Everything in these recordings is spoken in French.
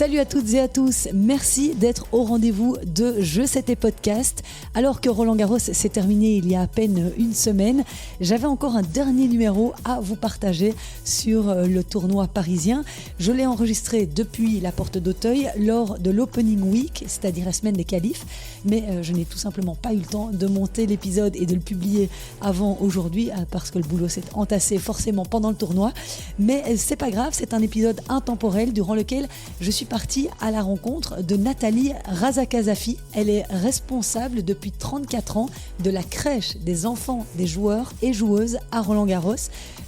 Salut à toutes et à tous, merci d'être au rendez-vous de Je C'était Podcast. Alors que Roland Garros s'est terminé il y a à peine une semaine, j'avais encore un dernier numéro à vous partager sur le tournoi parisien. Je l'ai enregistré depuis la porte d'Auteuil lors de l'Opening Week, c'est-à-dire la semaine des qualifs, mais je n'ai tout simplement pas eu le temps de monter l'épisode et de le publier avant aujourd'hui parce que le boulot s'est entassé forcément pendant le tournoi. Mais c'est pas grave, c'est un épisode intemporel durant lequel je suis partie à la rencontre de Nathalie Razakazafi. Elle est responsable depuis 34 ans de la crèche des enfants, des joueurs et joueuses à Roland-Garros.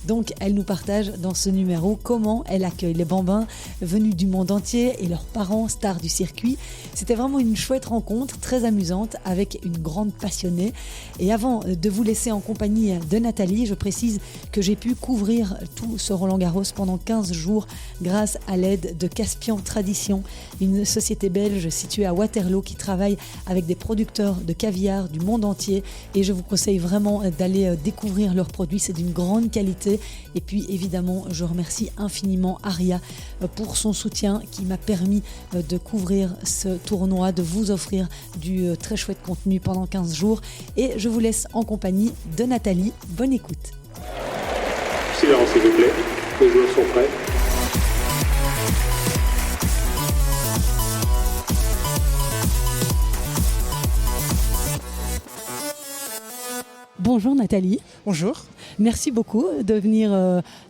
Donc elle nous partage dans ce numéro comment elle accueille les bambins venus du monde entier et leurs parents stars du circuit. C'était vraiment une chouette rencontre, très amusante, avec une grande passionnée. Et avant de vous laisser en compagnie de Nathalie, je précise que j'ai pu couvrir tout ce Roland-Garros pendant 15 jours grâce à l'aide de Caspian Tradition, une société belge située à Waterloo qui travaille avec des producteurs de caviar du monde entier. Et je vous conseille vraiment d'aller découvrir leurs produits, c'est d'une grande qualité. Et puis évidemment, je remercie infiniment Aria pour son soutien qui m'a permis de couvrir ce tournoi, de vous offrir du très chouette contenu pendant 15 jours. Et je vous laisse en compagnie de Nathalie. Bonne écoute. Silence s'il vous plaît, les joueurs sont prêts. Bonjour Nathalie. Bonjour. Merci beaucoup de venir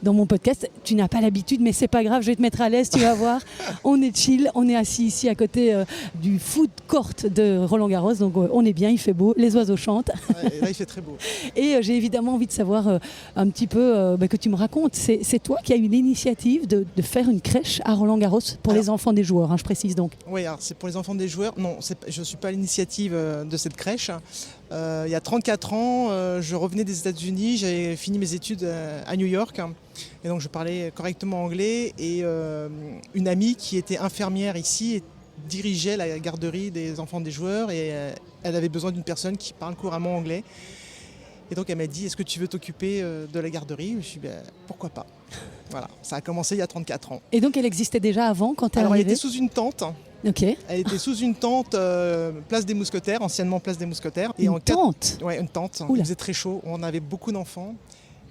dans mon podcast. Tu n'as pas l'habitude, mais c'est pas grave, je vais te mettre à l'aise, tu vas voir. On est chill, on est assis ici à côté du food court de Roland-Garros, donc on est bien, il fait beau, les oiseaux chantent. Ouais, là, il fait très beau. Et j'ai évidemment envie de savoir un petit peu que tu me racontes. C'est toi qui as eu l'initiative de faire une crèche à Roland-Garros pour les enfants des joueurs, je précise donc. Oui, alors c'est pour les enfants des joueurs. Non, je ne suis pas à l'initiative de cette crèche. Il y a 34 ans, je revenais des États-Unis, j'avais fini mes études à New York et donc je parlais correctement anglais et une amie qui était infirmière ici dirigeait la garderie des enfants des joueurs et elle avait besoin d'une personne qui parle couramment anglais. Et donc elle m'a dit, est-ce que tu veux t'occuper de la garderie ? Je me suis dit, pourquoi pas. Voilà, ça a commencé il y a 34 ans. Et donc elle existait déjà avant quand tu es Alors arrivée ? elle était sous une tente. Ok. Elle était sous une tente, place des Mousquetaires, anciennement place des Mousquetaires. Une tente ? Ouais, une tente. Oula. Il faisait très chaud, on avait beaucoup d'enfants.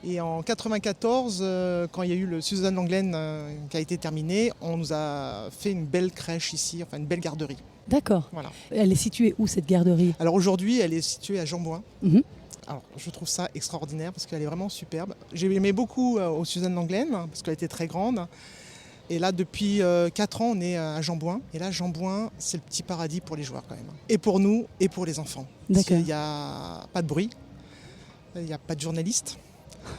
Et en 94, quand il y a eu le Suzanne Lenglen qui a été terminé, on nous a fait une belle crèche ici, enfin une belle garderie. D'accord. Voilà. Elle est située où cette garderie ? Alors aujourd'hui, elle est située à Jambouin. Mhm. Alors, je trouve ça extraordinaire parce qu'elle est vraiment superbe. J'ai aimé beaucoup au Suzanne Lenglen parce qu'elle était très grande. Et là, depuis 4 ans, on est à Jambouin. Et là, Jambouin, c'est le petit paradis pour les joueurs quand même. Et pour nous, et pour les enfants. D'accord. Il n'y a pas de bruit, il n'y a pas de journalistes.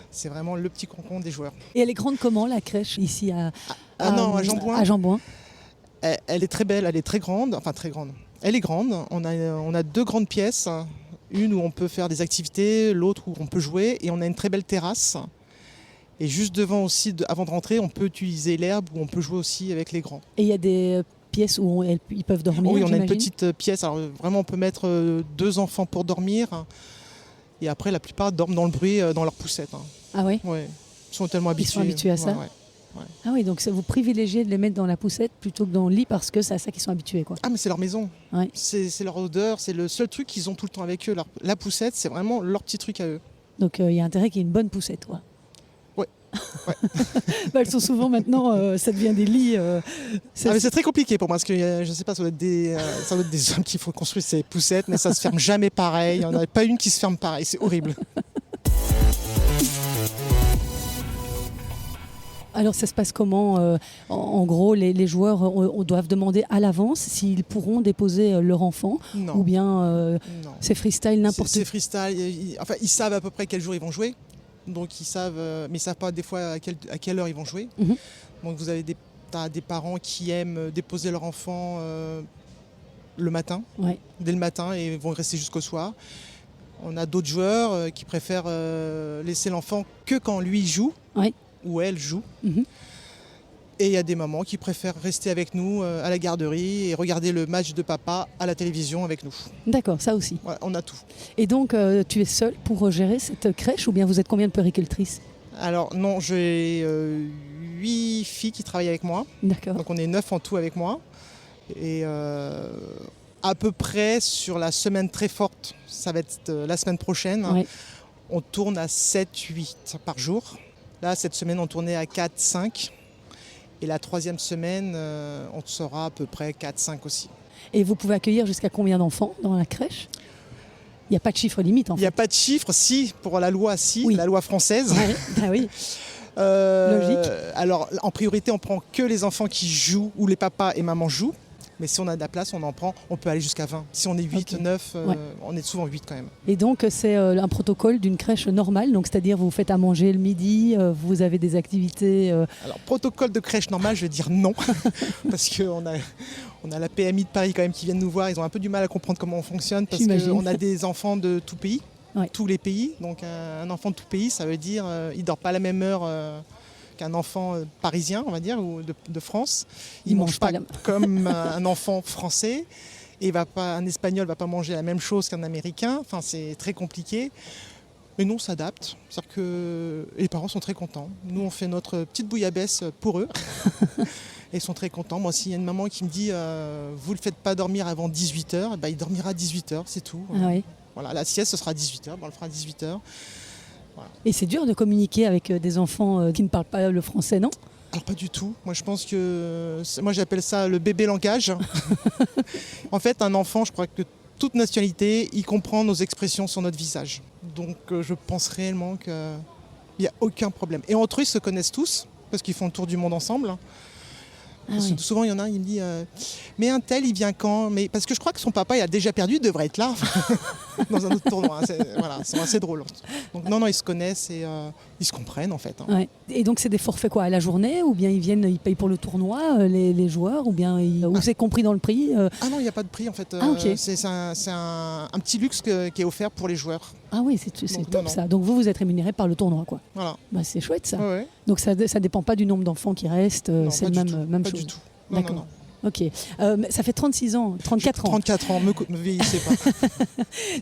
C'est vraiment le petit concon des joueurs. Et elle est grande comment la crèche ici à Jambouin. À Jambouin. Elle est très belle, elle est très grande. Enfin, très grande. Elle est grande. On a 2 grandes pièces. Une où on peut faire des activités, l'autre où on peut jouer. Et on a une très belle terrasse. Et juste devant aussi, avant de rentrer, on peut utiliser l'herbe où on peut jouer aussi avec les grands. Et il y a des pièces où ils peuvent dormir. Oui, on a une j'imagine. petite pièce. Alors vraiment, on peut mettre 2 enfants pour dormir. Et après, la plupart dorment dans le bruit, dans leur poussette. Ah oui ? Ouais. Ils sont tellement habitués. Ils sont habitués à ça ? Ouais. Ah oui, donc vous privilégiez de les mettre dans la poussette plutôt que dans le lit parce que c'est à ça qu'ils sont habitués, quoi. Ah, mais c'est leur maison. Ouais. C'est leur odeur. C'est le seul truc qu'ils ont tout le temps avec eux. La poussette, c'est vraiment leur petit truc à eux. Donc il y a intérêt qu'il y ait une bonne poussette, quoi. Ouais. Elles sont souvent maintenant, ça devient des lits. Mais c'est très compliqué pour moi parce que je sais pas, ça doit être des hommes qui font construire ces poussettes, mais ça se ferme jamais pareil. Il n'y en a pas une qui se ferme pareil. C'est horrible. Alors ça se passe comment en gros, les joueurs on doivent demander à l'avance s'ils pourront déposer leur enfant Non. ou bien Non. c'est freestyle n'importe C'est freestyle. Ils savent à peu près quel jour ils vont jouer. Donc ils savent, mais ils ne savent pas des fois à quelle heure ils vont jouer. Mhm. Donc vous avez des parents qui aiment déposer leur enfant le matin, Ouais. dès le matin, et vont rester jusqu'au soir. On a d'autres joueurs qui préfèrent laisser l'enfant que quand lui joue, Ouais. ou elle joue. Mhm. Et il y a des mamans qui préfèrent rester avec nous à la garderie et regarder le match de papa à la télévision avec nous. D'accord, ça aussi. Voilà, on a tout. Et donc tu es seule pour gérer cette crèche ou bien vous êtes combien de puéricultrices ? Alors non, j'ai 8 filles qui travaillent avec moi. D'accord. Donc on est 9 en tout avec moi. Et à peu près sur la semaine très forte, ça va être la semaine prochaine, Ouais. on tourne à 7-8 par jour. Là, cette semaine, on tournait à 4-5. Et la troisième semaine, on sera à peu près 4-5 aussi. Et vous pouvez accueillir jusqu'à combien d'enfants dans la crèche? Il n'y a pas de chiffre limite en Il fait. n'y a pas de chiffre, si, pour la loi, si, Oui. la loi française. Ouais, bah oui. Logique. Alors, en priorité, on prend que les enfants qui jouent, où les papas et mamans jouent. Mais si on a de la place, on peut aller jusqu'à 20. Si on est 8, Ok. 9, Ouais. on est souvent 8 quand même. Et donc c'est un protocole d'une crèche normale, donc c'est-à-dire vous faites à manger le midi, vous avez des activités. Alors, protocole de crèche normale, je vais dire non. Parce qu'on a la PMI de Paris quand même qui viennent nous voir. Ils ont un peu du mal à comprendre comment on fonctionne. Parce J'imagine. qu'on a des enfants de tout pays, Ouais. tous les pays. Donc un enfant de tout pays, ça veut dire il ne dort pas à la même heure qu'un enfant parisien, on va dire, ou de France. Il mange pas comme un enfant français. Et un Espagnol ne va pas manger la même chose qu'un Américain. Enfin, c'est très compliqué. Mais nous, on s'adapte. C'est-à-dire que les parents sont très contents. Nous, on fait notre petite bouillabaisse pour eux. Et ils sont très contents. Moi, s'il y a une maman qui me dit vous ne le faites pas dormir avant 18h, il dormira à 18h, c'est tout. Ah ouais. Voilà, la sieste, ce sera à 18h. On le fera à 18h. Et c'est dur de communiquer avec des enfants qui ne parlent pas le français, non? Alors pas du tout. Moi je pense que moi j'appelle ça le bébé langage. En fait, un enfant, je crois que toute nationalité, il comprend nos expressions sur notre visage. Donc je pense réellement qu'il n'y a aucun problème. Et entre eux, ils se connaissent tous parce qu'ils font le tour du monde ensemble. Ah oui. Souvent, il y en a un, il me dit mais un tel, il vient quand? Mais parce que je crois que son papa, il a déjà perdu, il devrait être là dans un autre tournoi. Voilà, c'est assez drôle. Donc non, ils se connaissent et ils se comprennent en fait. Ouais. Et donc c'est des forfaits quoi, à la journée, ou bien ils payent pour le tournoi, les joueurs, ou bien ou c'est compris dans le prix Ah non, il n'y a pas de prix en fait. Ah, ok. C'est un petit luxe qui est offert pour les joueurs. Ah oui, c'est Donc, top non. ça. Donc vous êtes rémunéré par le tournoi quoi. Voilà. Bah, c'est chouette ça. Ouais. Donc ça dépend pas du nombre d'enfants qui restent, Non, c'est pas le du tout. même Pas chose. du tout. Non, D'accord. non. Ok. Mais ça fait 36 ans, 34 ans. 34 ans, me vieillissez pas.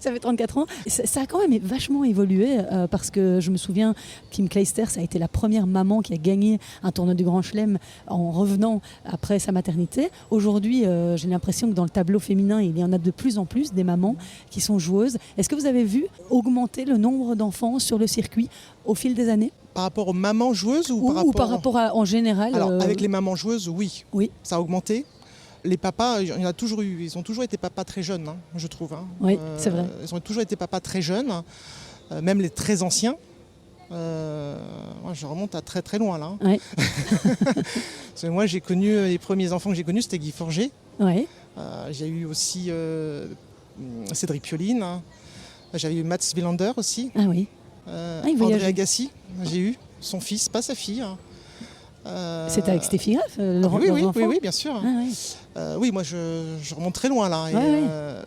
Ça fait 34 ans. Ça a quand même vachement évolué parce que je me souviens, Kim Clijsters a été la première maman qui a gagné un tournoi du Grand Chelem en revenant après sa maternité. Aujourd'hui, j'ai l'impression que dans le tableau féminin, il y en a de plus en plus des mamans qui sont joueuses. Est-ce que vous avez vu augmenter le nombre d'enfants sur le circuit au fil des années? Par rapport aux mamans joueuses ou Par rapport à, en général Alors, avec les mamans joueuses, oui. Oui. Ça a augmenté. Les papas, il y en a toujours eu. Ils ont toujours été papas très jeunes, je trouve. Oui, c'est vrai. Ils ont toujours été papas très jeunes, même les très anciens. Moi, je remonte à très très loin là. Ouais. Parce que moi, j'ai connu les premiers enfants que j'ai connus, c'était Guy Forget. Ouais. J'ai eu aussi Cédric Pioline. J'avais eu Mats Wilander aussi. Ah oui. il voyageait. André Agassi, j'ai eu son fils, pas sa fille. C'était avec Steffi Graf, oui, bien sûr. Ah, oui. Oui, moi je remonte très loin là. Et, Ouais.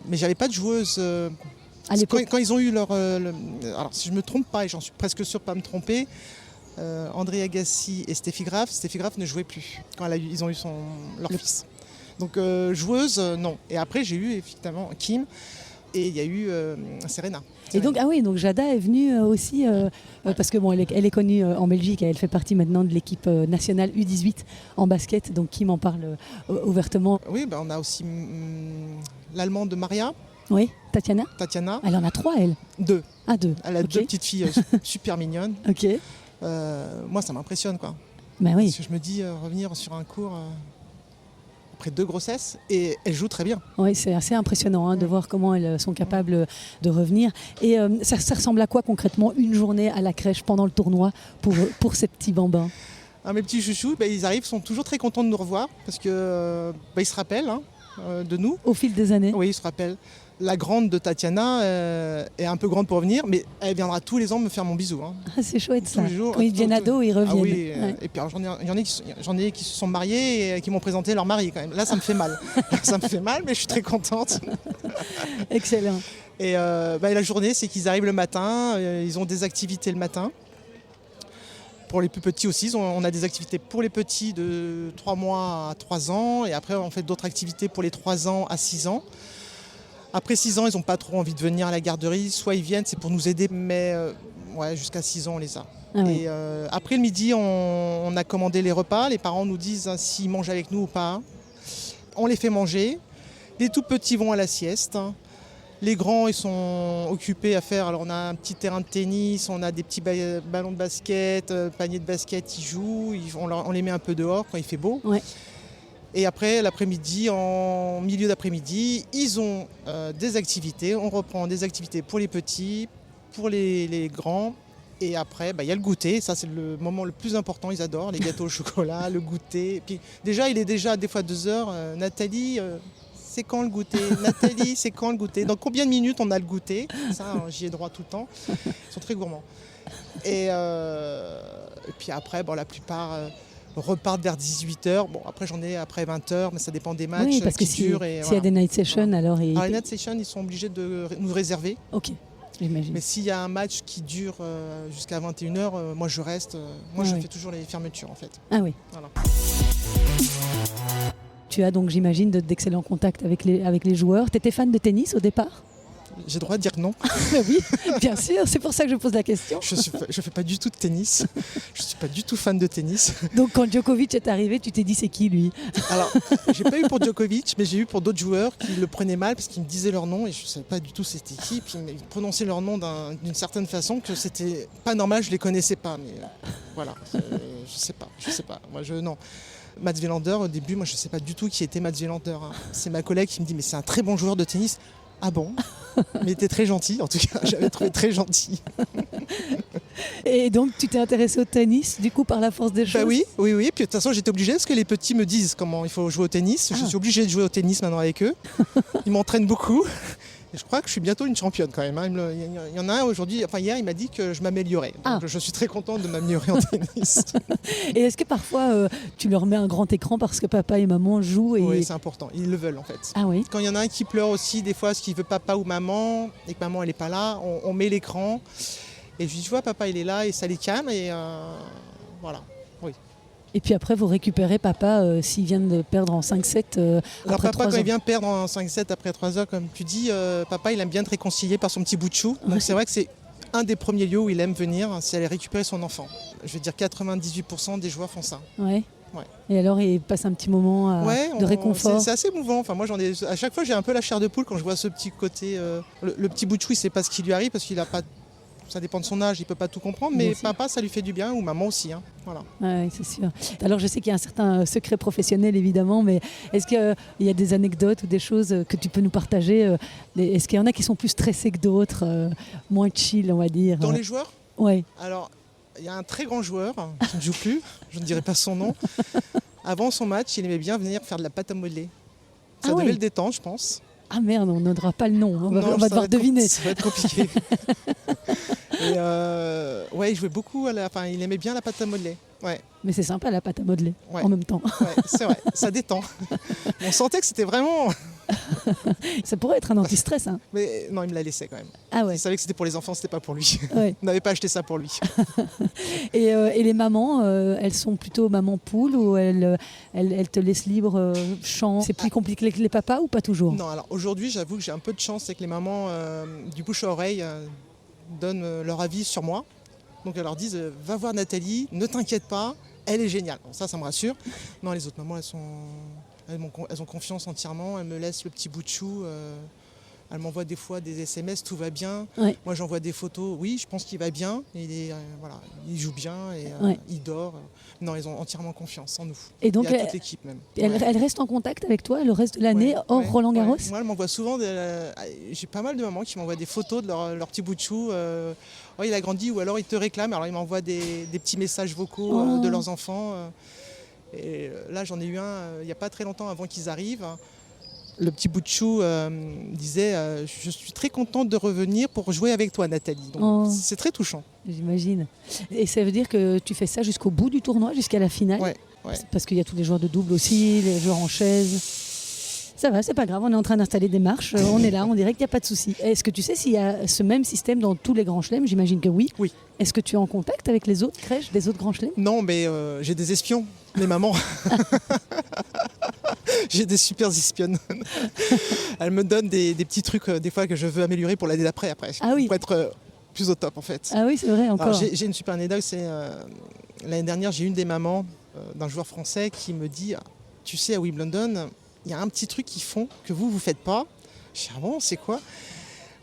Mais j'avais pas de joueuse. À l'époque. Quand ils ont eu leur. Alors si je me trompe pas, et j'en suis presque sûr de pas me tromper, André Agassi et Steffi Graf ne jouaient plus quand ils ont eu leur fils. Donc joueuse, non. Et après j'ai eu effectivement Kim et il y a eu Serena. Et donc, donc Jada est venue aussi, parce que bon, elle est connue en Belgique et elle fait partie maintenant de l'équipe nationale U18 en basket, donc Kim en parle ouvertement. Oui, on a aussi l'allemande de Maria. Oui, Tatiana. Elle en a 3, elle. 2. Ah, 2. Elle a 2 petites filles super mignonnes. Ok. Moi, ça m'impressionne, quoi. Ben oui. Parce que je me dis, revenir sur un cours après 2 grossesses, et elles jouent très bien. Oui, c'est assez impressionnant de voir comment elles sont capables de revenir. Et ça ressemble à quoi concrètement une journée à la crèche pendant le tournoi pour ces petits bambins? Mes petits chouchous, ils arrivent, sont toujours très contents de nous revoir, parce que ils se rappellent de nous. Au fil des années? Oui, ils se rappellent. La grande de Tatiana est un peu grande pour venir, mais elle viendra tous les ans me faire mon bisou. Ah, c'est chouette ça. Tous les jours. Quand ils deviennent ados, ils reviennent. Ah oui, et puis j'en ai qui se sont mariés et qui m'ont présenté leur mari quand même. Là, ça me fait mal. Ça me fait mal, mais je suis très contente. Excellent. Et la journée, c'est qu'ils arrivent le matin, ils ont des activités le matin. Pour les plus petits aussi, on a des activités pour les petits de 3 mois à 3 ans, et après on fait d'autres activités pour les 3 ans à 6 ans. Après 6 ans, ils n'ont pas trop envie de venir à la garderie. Soit ils viennent, c'est pour nous aider, mais jusqu'à 6 ans, on les a. Ah oui. Et après le midi, on a commandé les repas. Les parents nous disent s'ils mangent avec nous ou pas. On les fait manger. Les tout petits vont à la sieste. Les grands, ils sont occupés à faire. Alors on a un petit terrain de tennis, on a des petits ballons de basket, paniers de basket, ils jouent. On les met un peu dehors quand il fait beau. Ouais. Et après, l'après-midi, en milieu d'après-midi, ils ont des activités. On reprend des activités pour les petits, pour les grands. Et après, il y a le goûter. Ça, c'est le moment le plus important. Ils adorent les gâteaux au chocolat, le goûter. Et puis, déjà, il est déjà des fois 2 heures. Nathalie, c'est quand le goûter? Nathalie, c'est quand le goûter? Dans combien de minutes on a le goûter? Ça, j'y ai droit tout le temps. Ils sont très gourmands. Et puis après, la plupart repartent vers 18h. Bon, après, j'en ai après 20h, mais ça dépend des matchs Oui, parce que qui durent. Et s'il y a des night sessions, alors... Alors, les night sessions, ils sont obligés de nous réserver. Ok, j'imagine. Mais s'il y a un match qui dure jusqu'à 21h, moi je reste. Je fais toujours les fermetures en fait. Ah oui. Voilà. Tu as donc, j'imagine, d'excellents contacts avec les joueurs. Tu étais fan de tennis au départ? J'ai le droit de dire non. Oui, bien sûr, c'est pour ça que je pose la question. Je fais pas du tout de tennis. Je suis pas du tout fan de tennis. Donc quand Djokovic est arrivé, tu t'es dit c'est qui lui? Alors, j'ai pas eu pour Djokovic, mais j'ai eu pour d'autres joueurs qui le prenaient mal parce qu'ils me disaient leur nom et je savais pas du tout c'était qui. Puis ils prononçaient leur nom d'une certaine façon que c'était pas normal, je les connaissais pas. Mais voilà, je sais pas. Moi non. Mats Wilander, au début, moi je sais pas du tout qui était Mats Wilander. Hein. C'est ma collègue qui me dit mais c'est un très bon joueur de tennis. Ah bon? Mais il était très gentil, en tout cas, j'avais trouvé très gentil. Et donc tu t'es intéressé au tennis, du coup, par la force des choses? Oui. Puis de toute façon, j'étais obligée parce que les petits me disent comment il faut jouer au tennis. Je suis obligée de jouer au tennis maintenant avec eux. Ils m'entraînent beaucoup. Et je crois que je suis bientôt une championne quand même. Il y en a un aujourd'hui, hier, il m'a dit que je m'améliorais. Donc je suis très contente de m'améliorer en tennis. Et est-ce que parfois tu leur mets un grand écran parce que papa et maman jouent Oui, c'est important. Ils le veulent en fait. Ah oui. Quand il y en a un qui pleure aussi, des fois, parce qu'il veut papa ou maman, et que maman elle n'est pas là, on met l'écran. Et je lui dis, tu vois, papa il est là et ça les calme. Et voilà. Oui. Et puis après, vous récupérez papa s'il vient de perdre en 5-7 Alors après papa, 3 quand ans. il vient perdre en 5-7 après 3 heures, comme tu dis, papa, il aime bien te réconcilier par son petit bout de chou. Donc c'est vrai que c'est un des premiers lieux où il aime venir, c'est aller récupérer son enfant. Je veux dire 98% des joueurs font ça. Ouais. Ouais. Et alors, il passe un petit moment de réconfort. C'est assez émouvant. Enfin, moi, à chaque fois, j'ai un peu la chair de poule quand je vois ce petit côté. Le petit bout de chou, il ne sait pas ce qui lui arrive parce qu'il a pas. Ça dépend de son âge, il ne peut pas tout comprendre, mais papa, ça lui fait du bien, ou maman aussi. Hein. Voilà. Oui, c'est sûr. Alors, je sais qu'il y a un certain secret professionnel, évidemment, mais est-ce qu'il y a des anecdotes ou des choses que tu peux nous partager? Est-ce qu'il y en a qui sont plus stressés que d'autres, moins chill, on va dire? Dans les joueurs? Oui. Alors, il y a un très grand joueur qui ne joue plus, je ne dirai pas son nom. Avant son match, il aimait bien venir faire de la pâte à modeler. Ça devait le détendre, je pense. Ah merde, on n'aura pas le nom, on va devoir deviner. Ça va être compliqué. Et il jouait beaucoup, il aimait bien la pâte à modeler. Ouais. Mais c'est sympa la pâte à modeler en même temps. Ouais, c'est vrai, ça détend. On sentait que c'était vraiment... Ça pourrait être un anti-stress. Hein. Mais non, il me l'a laissé quand même. Ah ouais. Il savait que c'était pour les enfants, c'était pas pour lui. Ouais. On n'avait pas acheté ça pour lui. Et les mamans, elles sont plutôt maman poule ou elles te laissent libre champ? C'est plus compliqué que les papas ou pas toujours? Non, alors aujourd'hui, j'avoue que j'ai un peu de chance, c'est que les mamans, du bouche à oreille, donnent leur avis sur moi. Donc elles leur disent, va voir Nathalie, ne t'inquiète pas, elle est géniale. Bon, ça me rassure. Non, les autres mamans, elles ont confiance entièrement, elles me laissent le petit bout de chou. Elles m'envoient des fois des SMS, tout va bien. Ouais. Moi, j'envoie des photos. Oui, je pense qu'il va bien. Il joue bien et il dort. Non, ils ont entièrement confiance en nous. Et donc, toute l'équipe même. Elle reste en contact avec toi le reste de l'année hors Roland Garros? Moi, elle m'envoie souvent. J'ai pas mal de mamans qui m'envoient des photos de leur petit bout de chou. Il a grandi ou alors ils te réclament. Alors, ils m'envoient des petits messages vocaux de leurs enfants. Et là, j'en ai eu un il n'y a pas très longtemps avant qu'ils arrivent. Le petit bout de chou disait je suis très contente de revenir pour jouer avec toi, Nathalie. Donc, c'est très touchant. J'imagine. Et ça veut dire que tu fais ça jusqu'au bout du tournoi, jusqu'à la finale? Ouais. Parce qu'il y a tous les joueurs de double aussi, les joueurs en chaise. Ça va, c'est pas grave, on est en train d'installer des marches, on est là, on dirait qu'il n'y a pas de souci. Est-ce que tu sais s'il y a ce même système dans tous les grands chelems? J'imagine que oui. Oui. Est-ce que tu es en contact avec les autres crèches des autres grands chelems? Non, mais j'ai des espions, mes mamans. J'ai des super espionnes. Elles me donnent des petits trucs des fois que je veux améliorer pour l'année d'après. Ah oui. Pour être plus au top en fait. Ah oui, c'est vrai, encore. Alors, j'ai une super anecdote, c'est l'année dernière, j'ai une des mamans d'un joueur français qui me dit « Tu sais, à Wimbledon, il y a un petit truc qu'ils font que vous ne faites pas. » Je dis « Ah bon, c'est quoi ?»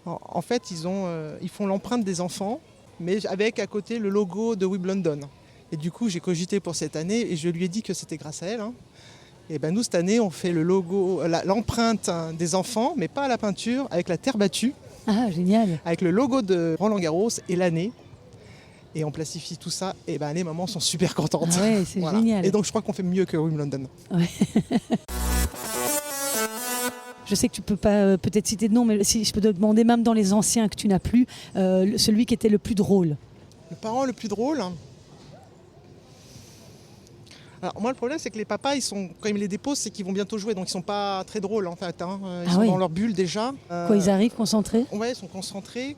En fait, ils font l'empreinte des enfants, mais avec à côté le logo de Wimbledon. Et du coup, j'ai cogité pour cette année et je lui ai dit que c'était grâce à elle. Et ben nous, cette année, on fait le logo, l'empreinte des enfants, mais pas à la peinture, avec la terre battue, Ah, génial. avec le logo de Roland-Garros et l'année. Et on plastifie tout ça, et ben les mamans sont super contentes. Ah ouais, c'est génial. Et donc je crois qu'on fait mieux que Wimbledon. Ouais. Je sais que tu peux pas peut-être citer de nom, mais si je peux te demander, même dans les anciens que tu n'as plus, celui qui était le plus drôle. Le parent le plus drôle. Alors moi le problème c'est que les papas quand ils me les déposent c'est qu'ils vont bientôt jouer donc ils sont pas très drôles en fait. Ils sont dans leur bulle déjà. Quand ils arrivent concentrés. Ouais, ils sont concentrés.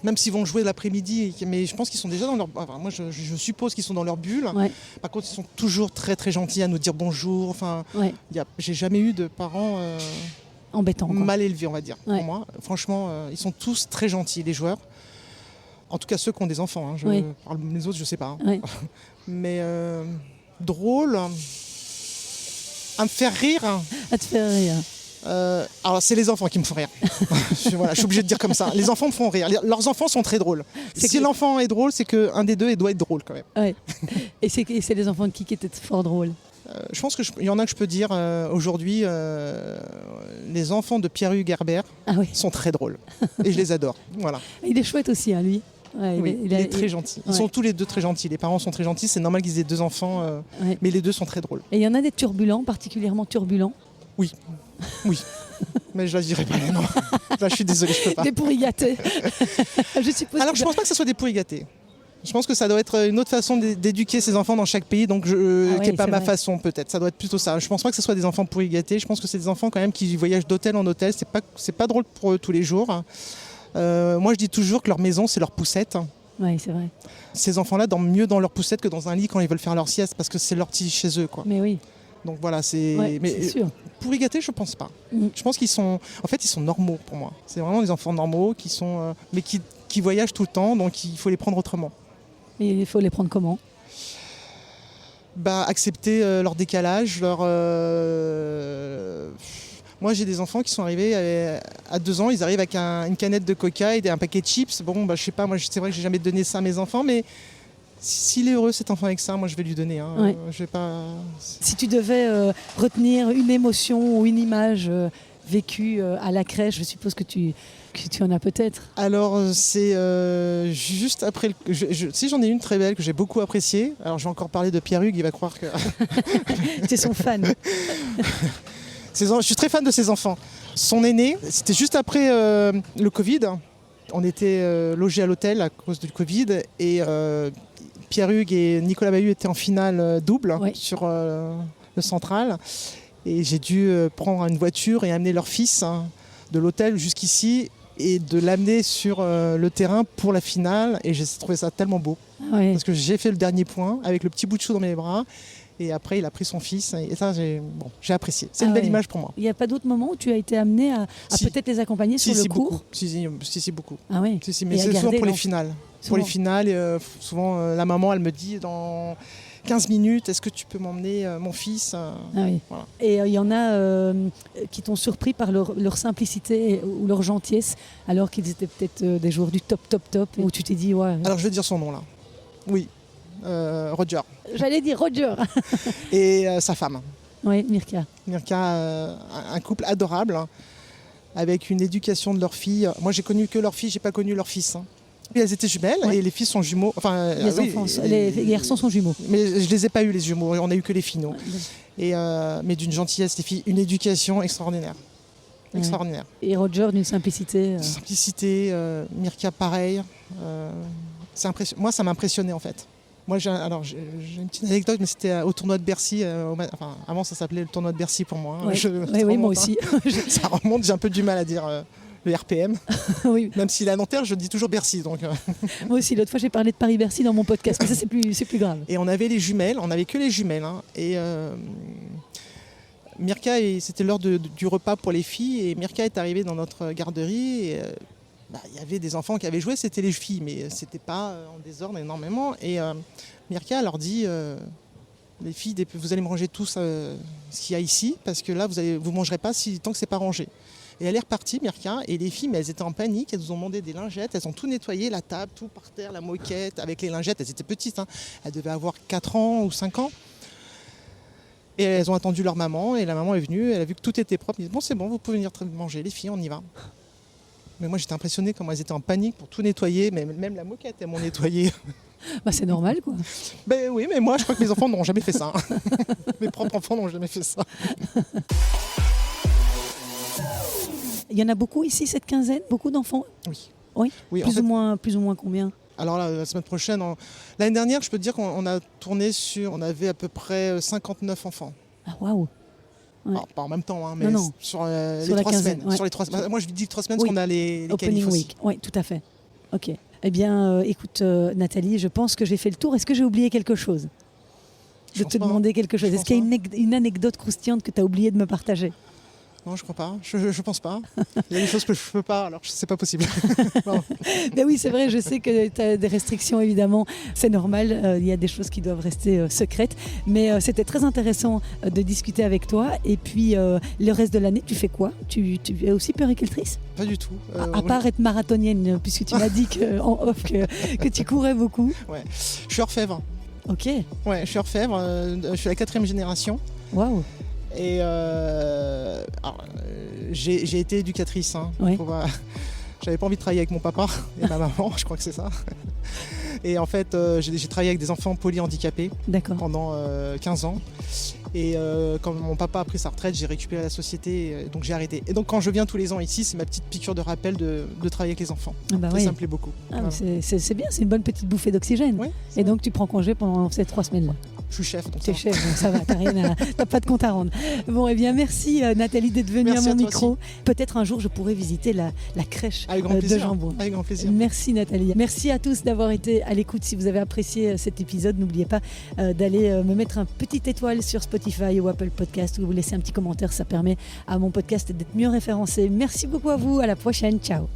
Même s'ils vont jouer l'après-midi, mais je pense qu'ils sont déjà dans leur... Enfin, moi, je suppose qu'ils sont dans leur bulle. Ouais. Par contre, ils sont toujours très, très gentils à nous dire bonjour. Enfin, j'ai jamais eu de parents embêtants, mal élevés, on va dire, Ouais. pour moi. Franchement, ils sont tous très gentils, les joueurs. En tout cas, ceux qui ont des enfants. Je parle les autres, je sais pas. Ouais. Mais drôle, à me faire rire. À te faire rire. Alors c'est les enfants qui me font rire. Je suis obligé de dire comme ça. Les enfants me font rire. Leurs enfants sont très drôles. Si l'enfant est drôle, c'est qu'un des deux il doit être drôle quand même. Ouais. Et c'est les enfants de qui étaient fort drôles? Je pense qu'il y en a que je peux dire aujourd'hui. Les enfants de Pierre-Hugues Herbert sont très drôles. Et je les adore. Voilà. Il est chouette aussi, hein, lui. Ouais, il est très gentil. Ils sont tous les deux très gentils. Les parents sont très gentils. C'est normal qu'ils aient deux enfants. Mais les deux sont très drôles. Et il y en a des turbulents, particulièrement turbulents? Oui. Mais je ne dirai pas les noms. Là, je suis désolé, je peux pas. Des pourris gâtés. Je suppose. Alors, je pense pas que ce soit des pourris gâtés. Je pense que ça doit être une autre façon d'éduquer ses enfants dans chaque pays, donc qui n'est pas ma façon peut-être. Ça doit être plutôt ça. Je pense pas que ce soit des enfants pourris gâtés. Je pense que c'est des enfants quand même qui voyagent d'hôtel en hôtel. C'est pas drôle pour eux tous les jours. Moi, je dis toujours que leur maison, c'est leur poussette. Oui, c'est vrai. Ces enfants-là dorment mieux dans leur poussette que dans un lit quand ils veulent faire leur sieste parce que c'est leur petit chez eux, quoi. Mais oui. Donc voilà, c'est sûr. Pourri gâtés, je pense pas. Je pense qu'ils sont, en fait, ils sont normaux pour moi. C'est vraiment des enfants normaux qui sont, mais qui voyagent tout le temps, donc il faut les prendre autrement. Et il faut les prendre comment? Accepter leur décalage, Moi, j'ai des enfants qui sont arrivés à 2 ans, ils arrivent avec une canette de coca et un paquet de chips. Bon, je sais pas, moi, c'est vrai que j'ai jamais donné ça à mes enfants, mais s'il est heureux cet enfant avec ça, moi je vais lui donner. Je vais pas... Si tu devais retenir une émotion ou une image vécue à la crèche, je suppose que tu en as peut-être. Alors c'est juste après... Si j'en ai une très belle que j'ai beaucoup appréciée, alors je vais encore parler de Pierre-Hugues, il va croire que... Tu es son fan. Je suis très fan de ses enfants. Son aîné, c'était juste après le Covid. On était logés à l'hôtel à cause du Covid et Pierre-Hugues et Nicolas Bahut étaient en finale double sur le central. Et j'ai dû prendre une voiture et amener leur fils de l'hôtel jusqu'ici et de l'amener sur le terrain pour la finale. Et j'ai trouvé ça tellement beau. Parce que j'ai fait le dernier point avec le petit bout de chou dans mes bras. Et après, il a pris son fils. Et ça, j'ai apprécié. C'est une belle image pour moi. Il n'y a pas d'autres moments où tu as été amené à peut-être les accompagner sur le cours? Beaucoup. Si, beaucoup. Ah oui. Mais c'est souvent pour les finales. Pour les finales, souvent, la maman, elle me dit dans 15 minutes, est-ce que tu peux m'emmener mon fils Voilà. Et il y en a qui t'ont surpris par leur simplicité ou leur gentillesse, alors qu'ils étaient peut-être des joueurs du top, où tu t'es dit, ouais. Alors, je vais dire son nom, là. Oui. Roger. J'allais dire Roger. Et sa femme. Oui, Mirka. Mirka, un couple adorable, avec une éducation de leur fille. Moi, j'ai connu que leur fille, j'ai pas connu leur fils. Et elles étaient jumelles et les filles sont jumeaux. Enfin, les garçons sont jumeaux. Mais je les ai pas eu les jumeaux, on a eu que les filles. Mais d'une gentillesse, les filles, une éducation extraordinaire. Extraordinaire. Et Roger d'une simplicité. Simplicité, Mirka pareil. Moi, ça m'impressionnait en fait. Moi, j'ai une petite anecdote, mais c'était au tournoi de Bercy. Avant, ça s'appelait le tournoi de Bercy pour moi. Oui, moi aussi. Ça remonte, j'ai un peu du mal à dire le RPM. Oui. Même s'il est à Nanterre, je dis toujours Bercy. Donc. Moi aussi, l'autre fois, j'ai parlé de Paris-Bercy dans mon podcast, mais ça, c'est plus grave. Et on avait les jumelles, on n'avait que les jumelles. Et Mirka, c'était l'heure du repas pour les filles, et Mirka est arrivée dans notre garderie. Et, y avait des enfants qui avaient joué, c'était les filles, mais c'était pas en désordre énormément. Et Mirka leur dit les filles, vous allez manger tout ce qu'il y a ici, parce que là, vous mangerez pas tant que c'est pas rangé. Et elle est repartie, Mirka, et les filles, mais elles étaient en panique, elles nous ont demandé des lingettes, elles ont tout nettoyé, la table, tout par terre, la moquette, avec les lingettes, elles étaient petites, hein. Elles devaient avoir 4 ans ou 5 ans. Et elles ont attendu leur maman, et la maman est venue, elle a vu que tout était propre, elle a dit bon c'est bon, vous pouvez venir manger, les filles, on y va. Mais moi j'étais impressionnée comment elles étaient en panique pour tout nettoyer, mais même la moquette, elles m'ont nettoyé. Bah, c'est normal, quoi. Ben oui, mais moi je crois que mes enfants n'auront jamais fait ça. Mes propres enfants n'ont jamais fait ça. Il y en a beaucoup ici, cette quinzaine? Beaucoup d'enfants? Oui. Oui, Oui, plus ou moins combien? Alors là, la semaine prochaine, l'année dernière, je peux te dire qu'on a tourné on avait à peu près 59 enfants. Ah, waouh! Ouais. Alors, pas en même temps, hein, mais Non. sur Sur les la 3 quinzaine, semaines. ouais. Sur les 3 semaines. Moi, je dis 3 semaines Oui. parce qu'on a les Opening qualifs aussi. week. Oui, tout à fait. Ok. Eh bien, écoute, Nathalie, je pense que j'ai fait le tour. Est-ce que j'ai oublié quelque chose? Je De pense te pas. demander quelque chose. Je Est-ce qu'il y a une anecdote croustillante que tu as oublié de me partager? Non, je crois pas. Je pense pas. Il y a des choses que je peux pas, alors c'est pas possible. Non. Ben oui, c'est vrai, je sais que tu as des restrictions, évidemment. C'est normal, il y a des choses qui doivent rester secrètes. Mais c'était très intéressant de discuter avec toi. Et puis, le reste de l'année, tu fais quoi? Tu es aussi puéricultrice? Pas du tout. À part être marathonienne, puisque tu m'as dit en off que tu courais beaucoup. Ouais. Je suis orfèvre. Ok, Ouais, je suis orfèvre. Je suis la 4e génération. waouh. Et j'ai été éducatrice. Hein. Ouais. J'avais pas envie de travailler avec mon papa et ma maman, je crois que c'est ça. Et en fait, j'ai travaillé avec des enfants polyhandicapés D'accord. pendant 15 ans. Et quand mon papa a pris sa retraite, j'ai récupéré la société, donc j'ai arrêté. Et donc quand je viens tous les ans ici, c'est ma petite piqûre de rappel de travailler avec les enfants. Ah bah Ça, oui. ça me plaît beaucoup. Ah, Voilà. c'est bien, c'est une bonne petite bouffée d'oxygène. Ouais, Et donc tu prends congé pendant ces 3 semaines-là. je suis chef. Donc Tu es ça va. chef, donc ça va, t'as pas de compte à rendre. Bon, eh bien, merci Nathalie d'être venue Merci à mon à toi micro. Peut-être un jour je pourrai visiter la crèche Avec grand de plaisir. Jambon. Avec grand plaisir. Merci Nathalie. Merci à tous d'avoir été à l'écoute. Si vous avez apprécié cet épisode, n'oubliez pas d'aller me mettre un petit étoile sur Spotify ou Apple Podcast ou vous laisser un petit commentaire. Ça permet à mon podcast d'être mieux référencé. Merci beaucoup à vous. À la prochaine. Ciao.